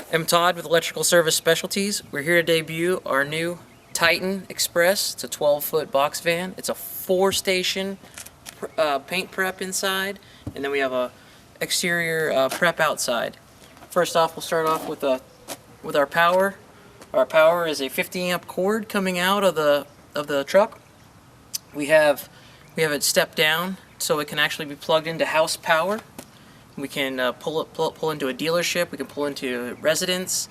I'm Todd with Electrical Service Specialties. We're here to debut our new Titan Express. It's a 12-foot box van. It's a 4-station paint prep inside, and then we have a exterior prep outside. First off, we'll start off with our power. Our power is a 50-amp cord coming out of the truck. We have it stepped down so it can actually be plugged into house power. We can pull into a dealership, we can pull into a residence,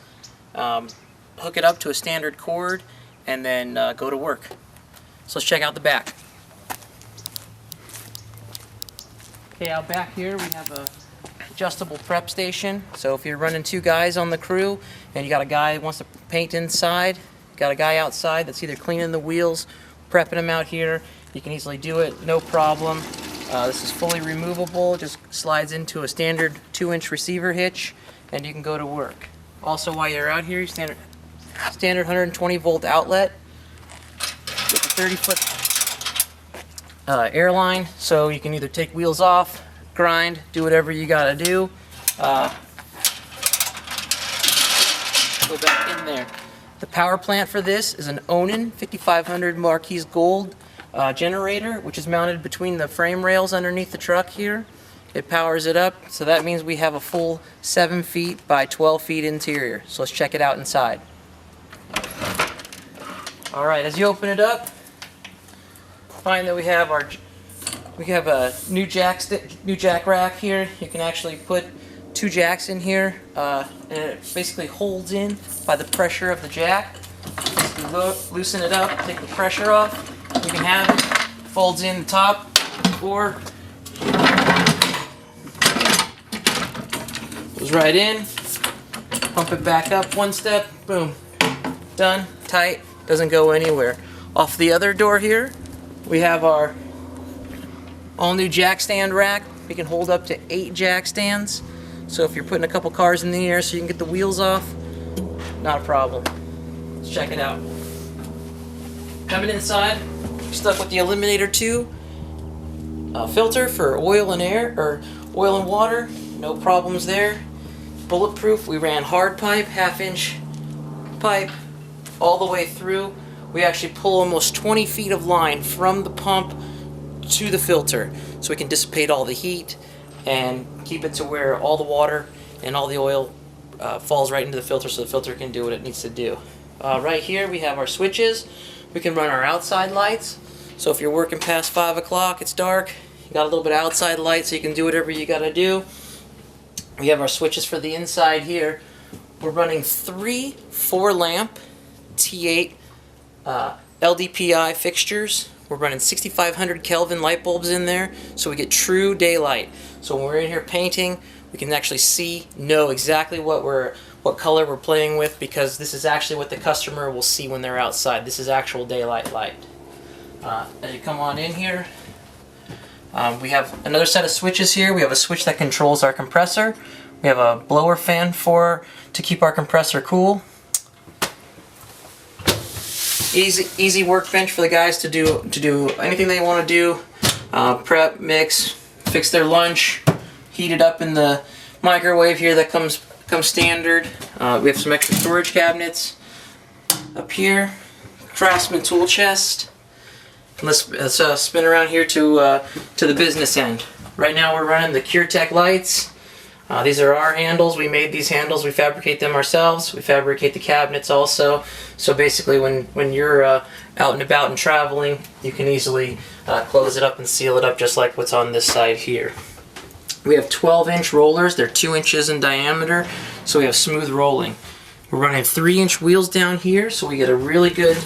hook it up to a standard cord, and then go to work. So let's check out the back. Okay, out back here we have a adjustable prep station. So if you're running 2 guys on the crew and you got a guy who wants to paint inside, you got a guy outside that's either cleaning the wheels, prepping them out here, you can easily do it, no problem. This is fully removable, it just slides into a standard 2-inch receiver hitch and you can go to work. Also, while you're out here, standard 120 volt outlet with a 30-foot air line, so you can either take wheels off, grind, do whatever you gotta do. Go back in there. The power plant for this is an Onan 5500 Marquis Gold generator, which is mounted between the frame rails underneath the truck here. It powers it up, so that means we have a full 7 feet by 12 feet interior. So let's check it out inside. Alright, as you open it up, find that we have a new jack rack here. You can actually put 2 jacks in here, and it basically holds in by the pressure of the jack. Just loosen it up, take the pressure off. You can have it, folds in the top, or goes right in, pump it back up 1 step, boom, done, tight, doesn't go anywhere. Off the other door here, we have our all new jack stand rack. We can hold up to 8 jack stands, so if you're putting a couple cars in the air so you can get the wheels off, not a problem. Let's check it out. Coming inside, stuck with the Eliminator 2 filter for oil and air, or oil and water, no problems there. Bulletproof, we ran hard pipe, 1/2-inch pipe all the way through. We actually pull almost 20 feet of line from the pump to the filter, so we can dissipate all the heat and keep it to where all the water and all the oil falls right into the filter, so the filter can do what it needs to do. Right here we have our switches. We can run our outside lights, so if you're working past 5 o'clock, it's dark, you got a little bit of outside light so you can do whatever you gotta do. We have our switches for the inside here. We're running 3 4-lamp T8 LDPI fixtures. We're running 6500 Kelvin light bulbs in there, so we get true daylight. So when we're in here painting, we can actually know exactly what color we're playing with, because this is actually what the customer will see when they're outside. This is actual daylight light. As you come on in here, we have another set of switches here. We have a switch that controls our compressor. We have a blower fan to keep our compressor cool. Easy workbench for the guys to do anything they want to do. Prep, mix, fix their lunch, heat it up in the microwave here that comes standard. We have some extra storage cabinets up here. Craftsman tool chest. Let's spin around here to the business end. Right now we're running the CureTech lights. These are our handles. We made these handles. We fabricate them ourselves. We fabricate the cabinets also. So basically when you're out and about and traveling, you can easily close it up and seal it up just like what's on this side here. We have 12-inch rollers. They're 2 inches in diameter, so we have smooth rolling. We're running 3-inch wheels down here, so we get a really good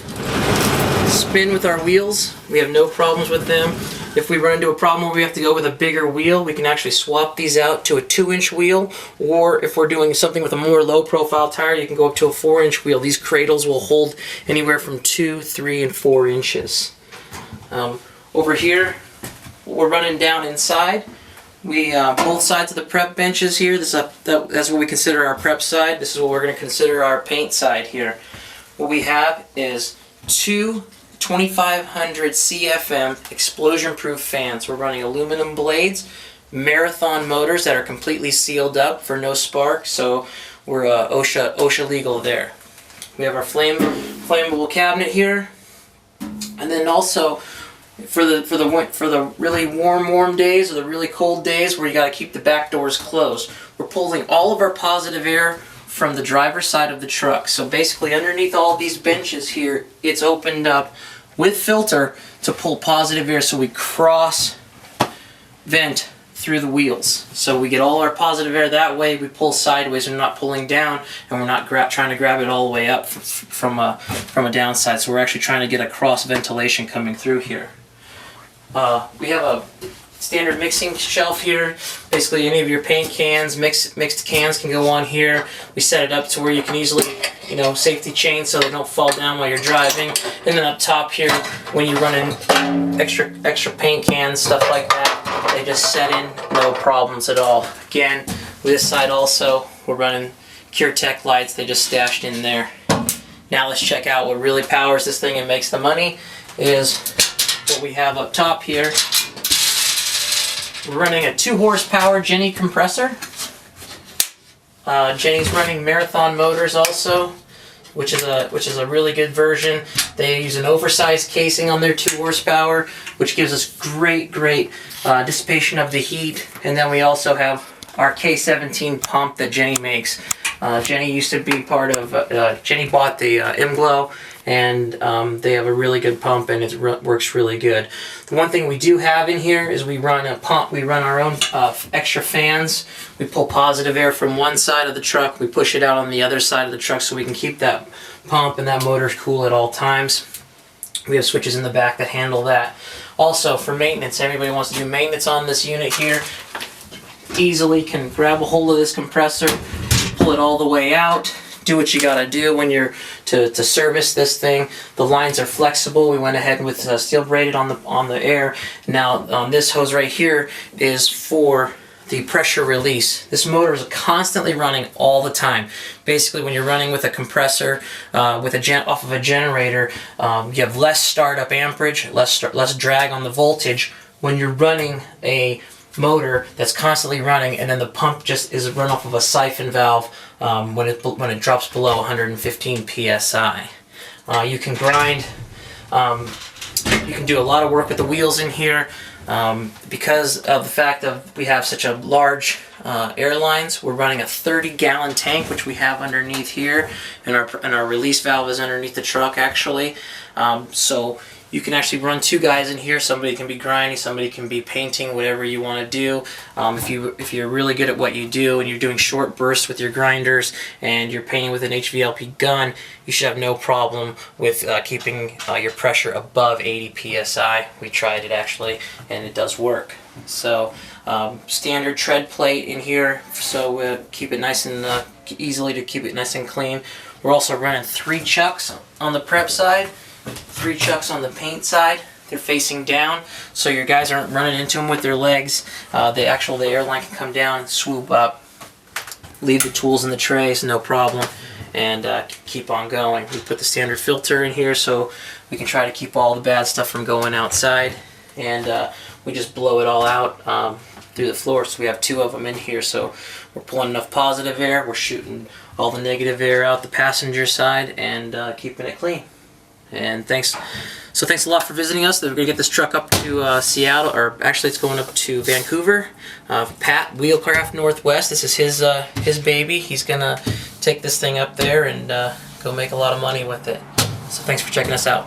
spin with our wheels. We have no problems with them. If we run into a problem where we have to go with a bigger wheel, we can actually swap these out to a 2-inch wheel, or if we're doing something with a more low-profile tire, you can go up to a 4-inch wheel. These cradles will hold anywhere from 2, 3, and 4 inches. Over here, we're running down inside. We both sides of the prep benches here. That's what we consider our prep side. This is what we're going to consider our paint side here. What we have is 2 2500 CFM explosion-proof fans. We're running aluminum blades, marathon motors that are completely sealed up for no spark. So we're OSHA legal there. We have our flammable cabinet here, and then also for the really warm days or the really cold days where you got to keep the back doors closed, we're pulling all of our positive air from the driver's side of the truck. So basically underneath all these benches here, it's opened up with filter to pull positive air, so we cross vent through the wheels. So we get all our positive air that way. We pull sideways, we're not pulling down, and we're not trying to grab it all the way up from a downside. So we're actually trying to get a cross ventilation coming through here. We have a standard mixing shelf here. Basically any of your paint cans, mixed cans can go on here. We set it up to where you can easily, safety chain so they don't fall down while you're driving. And then up top here, when you run in extra paint cans, stuff like that, they just set in, no problems at all. Again, with this side also, we're running CureTech lights, they just stashed in there. Now let's check out what really powers this thing and makes the money is what we have up top here. We're running a 2 horsepower Jenny compressor. Jenny's running Marathon motors also, which is a really good version. They use an oversized casing on their 2 horsepower, which gives us great dissipation of the heat. And then we also have our K17 pump that Jenny makes. Jenny used to be part of, Jenny bought the ImGlow, and they have a really good pump, and it works really good. The one thing we do have in here is we run a pump, we run our own extra fans. We pull positive air from one side of the truck, we push it out on the other side of the truck so we can keep that pump and that motor cool at all times. We have switches in the back that handle that. Also for maintenance, everybody wants to do maintenance on this unit here, easily can grab a hold of this compressor, pull it all the way out, do what you gotta do when you're to service this thing. The lines are flexible. We went ahead with steel braided on the air. Now this hose right here is for the pressure release. This motor is constantly running all the time. Basically, when you're running with a compressor off of a generator, you have less startup amperage, less drag on the voltage. When you're running a motor that's constantly running, and then the pump just is run off of a siphon valve when it drops below 115 psi. You can grind. You can do a lot of work with the wheels in here because of the fact that we have such a large airlines. We're running a 30-gallon tank, which we have underneath here, and our release valve is underneath the truck actually. So you can actually run 2 guys in here. Somebody can be grinding, somebody can be painting, whatever you want to do. If you're really good at what you do and you're doing short bursts with your grinders and you're painting with an HVLP gun, you should have no problem with keeping your pressure above 80 psi. We tried it actually, and it does work. So standard tread plate in here, so we'll keep it nice and easily to keep it nice and clean. We're also running 3 chucks on the prep side, 3 chucks on the paint side. They're facing down, so your guys aren't running into them with their legs. The airline can come down, swoop up, leave the tools in the trays, no problem, and keep on going. We put the standard filter in here so we can try to keep all the bad stuff from going outside, and we just blow it all out through the floor. So we have 2 of them in here, so we're pulling enough positive air, we're shooting all the negative air out the passenger side, and keeping it clean. And thanks a lot for visiting us. We're going to get this truck up to Seattle, or actually it's going up to Vancouver. Pat, Wheelcraft Northwest, this is his baby. He's going to take this thing up there and go make a lot of money with it. So thanks for checking us out.